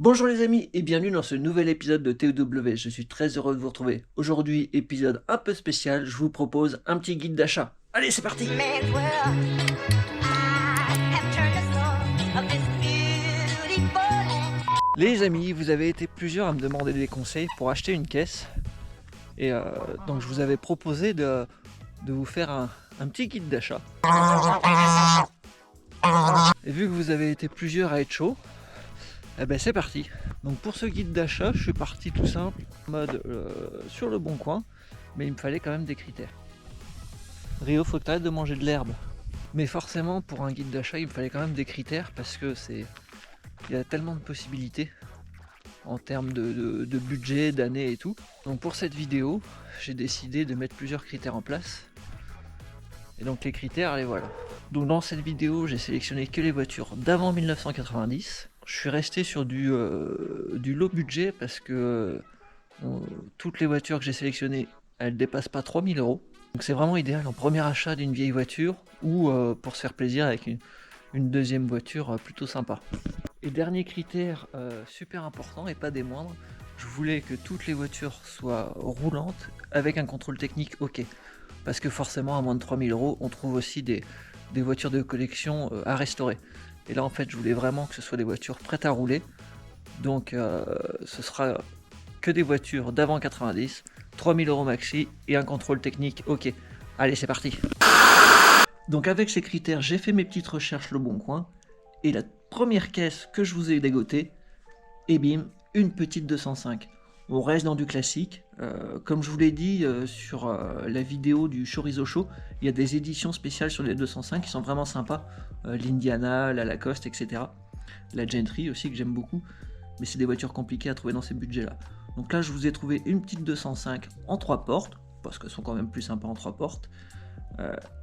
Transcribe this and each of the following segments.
Bonjour les amis et bienvenue dans ce nouvel épisode de TEW, je suis très heureux de vous retrouver. Aujourd'hui, épisode un peu spécial, je vous propose un petit guide d'achat. Allez, c'est parti! Les amis, vous avez été plusieurs à me demander des conseils pour acheter une caisse. Et donc je vous avais proposé de vous faire un petit guide d'achat. Et vu que vous avez été plusieurs à être chaud, eh ben c'est parti. Donc pour ce guide d'achat, je suis parti tout simple, en mode sur le bon coin, mais il me fallait quand même des critères. Rio, faut que tu arrêtes de manger de l'herbe. Mais forcément, pour un guide d'achat, il me fallait quand même des critères parce que il y a tellement de possibilités en termes de budget, d'années et tout. Donc pour cette vidéo, j'ai décidé de mettre plusieurs critères en place. Et donc les critères, les voilà. Donc dans cette vidéo, j'ai sélectionné que les voitures d'avant 1990. Je suis resté sur du low budget parce que toutes les voitures que j'ai sélectionnées, elles dépassent pas 3000 euros. Donc c'est vraiment idéal en premier achat d'une vieille voiture ou pour se faire plaisir avec une deuxième voiture plutôt sympa. Et dernier critère super important et pas des moindres, je voulais que toutes les voitures soient roulantes avec un contrôle technique ok. Parce que forcément à moins de 3000 euros, on trouve aussi des voitures de collection à restaurer. Et là en fait je voulais vraiment que ce soit des voitures prêtes à rouler. Donc ce sera que des voitures d'avant 90, 3000 euros maxi et un contrôle technique ok. Allez c'est parti. Donc avec ces critères j'ai fait mes petites recherches le bon coin. Et la première caisse que je vous ai dégotée, et bim, une petite 205. On reste dans du classique. Comme je vous l'ai dit sur la vidéo du Chorizo Show, il y a des éditions spéciales sur les 205 qui sont vraiment sympas. L'Indiana, la Lacoste, etc. La Gentry aussi que j'aime beaucoup. Mais c'est des voitures compliquées à trouver dans ces budgets-là. Donc là, je vous ai trouvé une petite 205 en 3 portes, parce qu'elles sont quand même plus sympas en 3 portes.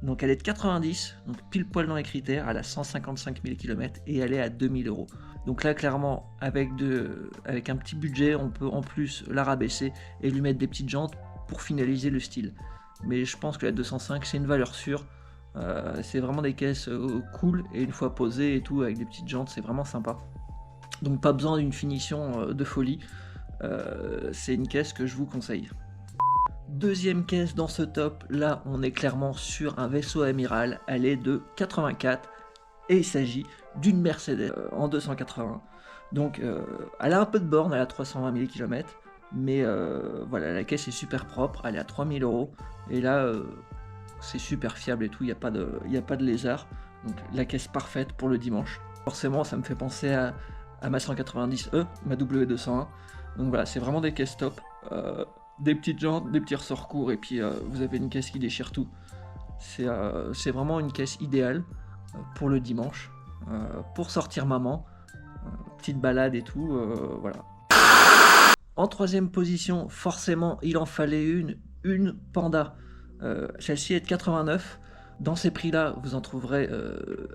Donc elle est de 90, donc pile poil dans les critères, elle a 155 000 km et elle est à 2000 euros. Donc là clairement avec un petit budget on peut en plus la rabaisser et lui mettre des petites jantes pour finaliser le style. Mais je pense que la 205 c'est une valeur sûre, c'est vraiment des caisses cool et une fois posées et tout avec des petites jantes c'est vraiment sympa. Donc pas besoin d'une finition de folie, c'est une caisse que je vous conseille. Deuxième caisse dans ce top, là on est clairement sur un vaisseau amiral, elle est de 84 et il s'agit d'une Mercedes en 280. Donc elle a un peu de borne, elle a 320 000 km, mais voilà, la caisse est super propre, elle est à 3000 euros et là c'est super fiable et tout, il n'y a pas de lézard, donc la caisse parfaite pour le dimanche. Forcément ça me fait penser à ma 190E, ma W201, donc voilà, c'est vraiment des caisses top. Des petites jantes, des petits ressorts courts et puis vous avez une caisse qui déchire tout. C'est vraiment une caisse idéale pour le dimanche, pour sortir maman, petite balade et tout, voilà. En troisième position, forcément il en fallait une Panda. Celle-ci est de 89. Dans ces prix-là, vous en trouverez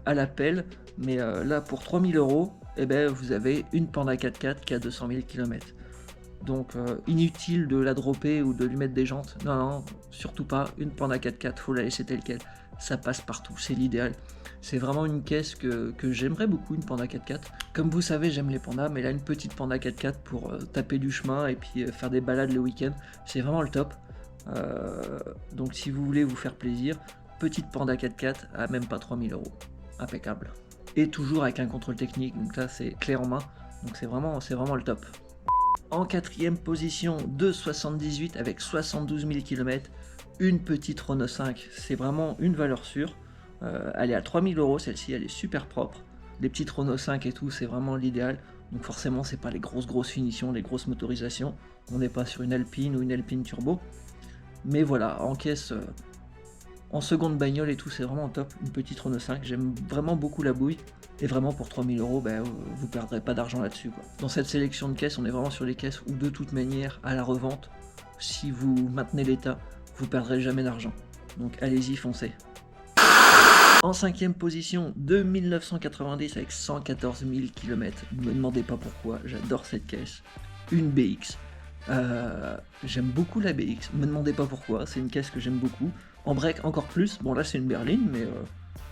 à l'appel, mais là pour 3000 euros, eh ben, vous avez une Panda 4x4 qui a 200 000 km. Donc inutile de la dropper ou de lui mettre des jantes. Non, non, surtout pas. Une Panda 4x4, faut la laisser telle quelle. Ça passe partout, c'est l'idéal. C'est vraiment une caisse que j'aimerais beaucoup, une Panda 4x4. Comme vous savez, j'aime les pandas, mais là une petite Panda 4x4 pour taper du chemin et puis faire des balades le week-end, c'est vraiment le top. Donc si vous voulez vous faire plaisir, petite Panda 4x4 à même pas 3000 euros. Impeccable. Et toujours avec un contrôle technique, donc là c'est clé en main. Donc c'est vraiment le top. En quatrième position, 2,78 avec 72 000 km, une petite Renault 5, c'est vraiment une valeur sûre. Elle est à 3000 euros, celle-ci, elle est super propre. Les petites Renault 5 et tout, c'est vraiment l'idéal. Donc forcément, c'est pas les grosses finitions, les grosses motorisations. On n'est pas sur une Alpine ou une Alpine Turbo. Mais voilà, en caisse, en seconde bagnole et tout, c'est vraiment top. Une petite Renault 5, j'aime vraiment beaucoup la bouille. Et vraiment pour 3000 euros, ben, vous perdrez pas d'argent là-dessus, quoi. Dans cette sélection de caisses, on est vraiment sur les caisses où de toute manière, à la revente, si vous maintenez l'état, vous perdrez jamais d'argent. Donc allez-y, foncez. En cinquième position, de 1990 avec 114 000 km. Ne me demandez pas pourquoi, j'adore cette caisse. Une BX. J'aime beaucoup la BX, me demandez pas pourquoi, c'est une caisse que j'aime beaucoup. En break encore plus, bon là c'est une berline,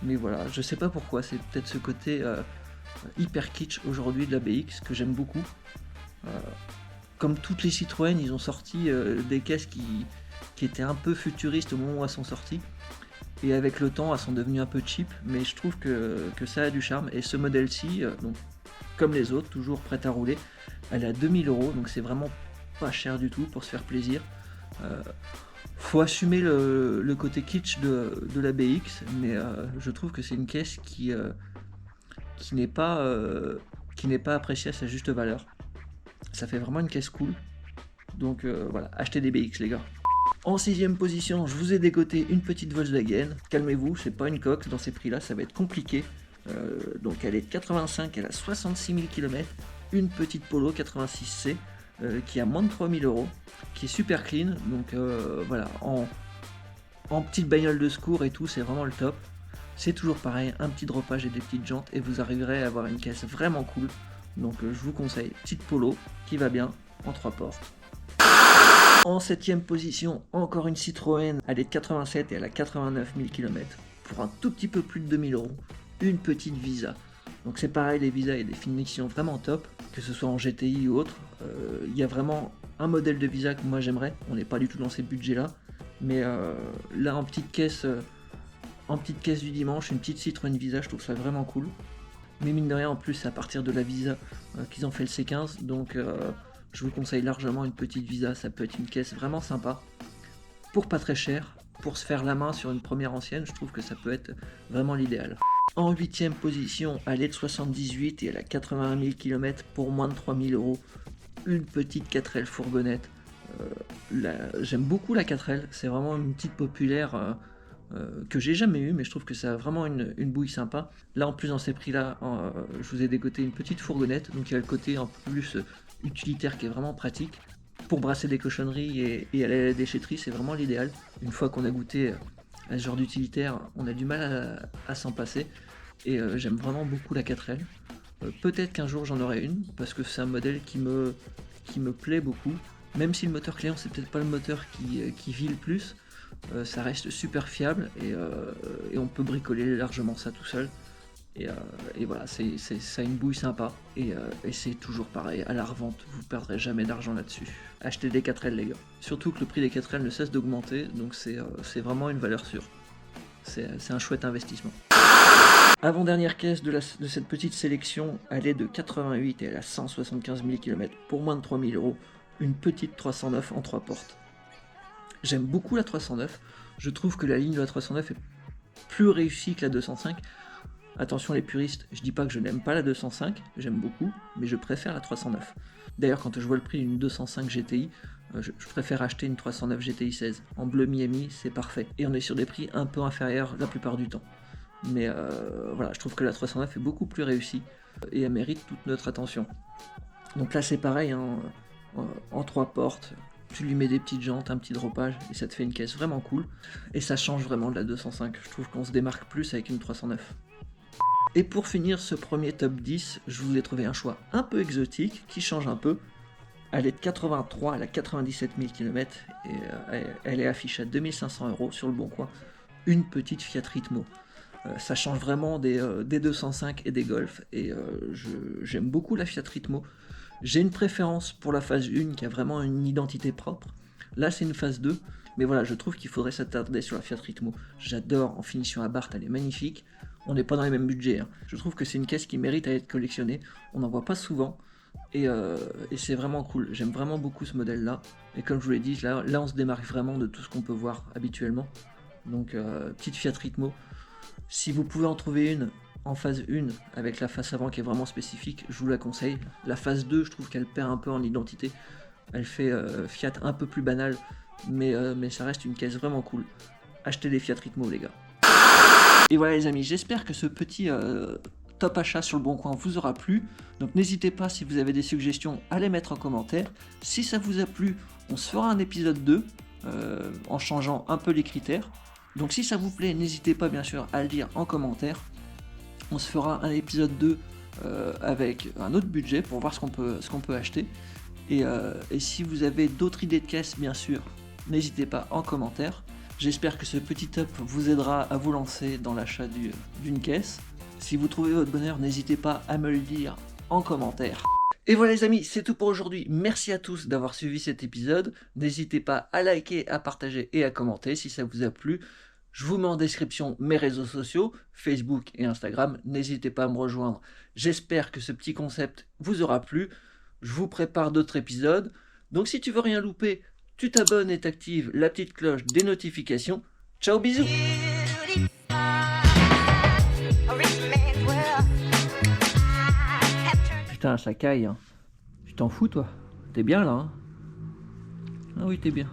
mais voilà, je sais pas pourquoi, c'est peut-être ce côté hyper kitsch aujourd'hui de la BX que j'aime beaucoup. Comme toutes les Citroën, ils ont sorti des caisses qui étaient un peu futuristes au moment où elles sont sorties. Et avec le temps, elles sont devenues un peu cheap, mais je trouve que ça a du charme. Et ce modèle-ci, donc, comme les autres, toujours prête à rouler, elle est à 2000 €, donc c'est vraiment pas cher du tout pour se faire plaisir. Faut assumer le côté kitsch de la BX, mais je trouve que c'est une caisse qui n'est pas appréciée à sa juste valeur. Ça fait vraiment une caisse cool. Donc voilà, achetez des BX les gars. En 6ème position, je vous ai dégoté une petite Volkswagen. Calmez-vous, c'est pas une coque, dans ces prix-là, ça va être compliqué. Donc elle est de 85, elle a 66 000 km. Une petite Polo 86C qui a moins de 3000 €, qui est super clean. Donc voilà, en petite bagnole de secours et tout, c'est vraiment le top. C'est toujours pareil, un petit dropage et des petites jantes et vous arriverez à avoir une caisse vraiment cool. Donc je vous conseille, petite Polo qui va bien en 3 portes. En 7ème position, encore une Citroën, elle est de 87 et elle a 89 000 km. Pour un tout petit peu plus de 2000 €, une petite Visa. Donc c'est pareil, les Visa et des finitions vraiment top, que ce soit en GTI ou autre. Il y a vraiment un modèle de Visa que moi j'aimerais, on n'est pas du tout dans ces budgets là. Mais là en petite caisse du dimanche, une petite Citroën Visa, je trouve ça vraiment cool. Mais mine de rien, en plus c'est à partir de la Visa qu'ils ont fait le C15, donc je vous conseille largement une petite Visa, ça peut être une caisse vraiment sympa, pour pas très cher, pour se faire la main sur une première ancienne, je trouve que ça peut être vraiment l'idéal. En 8ème position, elle est de 78 et elle a 81 000 km pour moins de 3000 €, une petite 4L fourgonnette. J'aime beaucoup la 4L, c'est vraiment une petite populaire que j'ai jamais eu, mais je trouve que ça a vraiment une bouille sympa. Là en plus dans ces prix là, je vous ai dégoté une petite fourgonnette, donc il y a le côté en plus utilitaire qui est vraiment pratique. Pour brasser des cochonneries et aller à la déchetterie, c'est vraiment l'idéal. Une fois qu'on a goûté à ce genre d'utilitaire, on a du mal à s'en passer. Et j'aime vraiment beaucoup la 4L. Peut-être qu'un jour j'en aurai une, parce que c'est un modèle qui me plaît beaucoup. Même si le moteur client c'est peut-être pas le moteur qui vit le plus, ça reste super fiable et on peut bricoler largement ça tout seul. Et voilà, ça a une bouille sympa et c'est toujours pareil, à la revente, vous perdrez jamais d'argent là-dessus. Achetez des 4L les gars. Surtout que le prix des 4L ne cesse d'augmenter, donc c'est vraiment une valeur sûre. C'est un chouette investissement. Avant-dernière caisse de cette petite sélection, elle est de 88 et elle a 175 000 km pour moins de 3000 €. Une petite 309 en 3 portes. J'aime beaucoup la 309, je trouve que la ligne de la 309 est plus réussie que la 205. Attention les puristes, je dis pas que je n'aime pas la 205, j'aime beaucoup, mais je préfère la 309. D'ailleurs quand je vois le prix d'une 205 GTI, je préfère acheter une 309 GTI 16. En bleu Miami, c'est parfait. Et on est sur des prix un peu inférieurs la plupart du temps. Mais voilà, je trouve que la 309 est beaucoup plus réussie et elle mérite toute notre attention. Donc là c'est pareil, hein, en 3 portes, tu lui mets des petites jantes, un petit dropage et ça te fait une caisse vraiment cool. Et ça change vraiment de la 205, je trouve qu'on se démarque plus avec une 309. Et pour finir ce premier top 10, je vous ai trouvé un choix un peu exotique, qui change un peu. Elle est de 83, elle a 97 000 km et elle est affichée à 2500 € sur le Bon Coin. Une petite Fiat Ritmo. Ça change vraiment des 205 et des Golf et j'aime beaucoup la Fiat Ritmo. J'ai une préférence pour la phase 1 qui a vraiment une identité propre. Là c'est une phase 2, mais voilà, je trouve qu'il faudrait s'attarder sur la Fiat Ritmo. J'adore, en finition à Barthes, elle est magnifique. On n'est pas dans les mêmes budgets, hein. Je trouve que c'est une caisse qui mérite à être collectionnée. On n'en voit pas souvent et c'est vraiment cool. J'aime vraiment beaucoup ce modèle là. Et comme je vous l'ai dit, là on se démarque vraiment de tout ce qu'on peut voir habituellement. Donc petite Fiat Ritmo. Si vous pouvez en trouver une en phase 1 avec la face avant qui est vraiment spécifique, je vous la conseille. La phase 2, je trouve qu'elle perd un peu en identité. Elle fait Fiat un peu plus banal, mais ça reste une caisse vraiment cool. Achetez des Fiat Ritmo les gars. Et voilà les amis, j'espère que ce petit top achat sur le Bon Coin vous aura plu. Donc n'hésitez pas, si vous avez des suggestions, à les mettre en commentaire. Si ça vous a plu, on se fera un épisode 2 en changeant un peu les critères. Donc si ça vous plaît, n'hésitez pas bien sûr à le dire en commentaire. On se fera un épisode 2 avec un autre budget pour voir ce qu'on peut acheter. Et si vous avez d'autres idées de caisses, bien sûr, n'hésitez pas en commentaire. J'espère que ce petit top vous aidera à vous lancer dans l'achat d'une caisse. Si vous trouvez votre bonheur, n'hésitez pas à me le dire en commentaire. Et voilà les amis, c'est tout pour aujourd'hui. Merci à tous d'avoir suivi cet épisode. N'hésitez pas à liker, à partager et à commenter si ça vous a plu. Je vous mets en description mes réseaux sociaux, Facebook et Instagram. N'hésitez pas à me rejoindre. J'espère que ce petit concept vous aura plu. Je vous prépare d'autres épisodes. Donc si tu veux rien louper, tu t'abonnes et t'actives la petite cloche des notifications. Ciao, bisous! Putain, ça caille, hein. Tu t'en fous, toi? T'es bien, là, hein? Ah oui, t'es bien.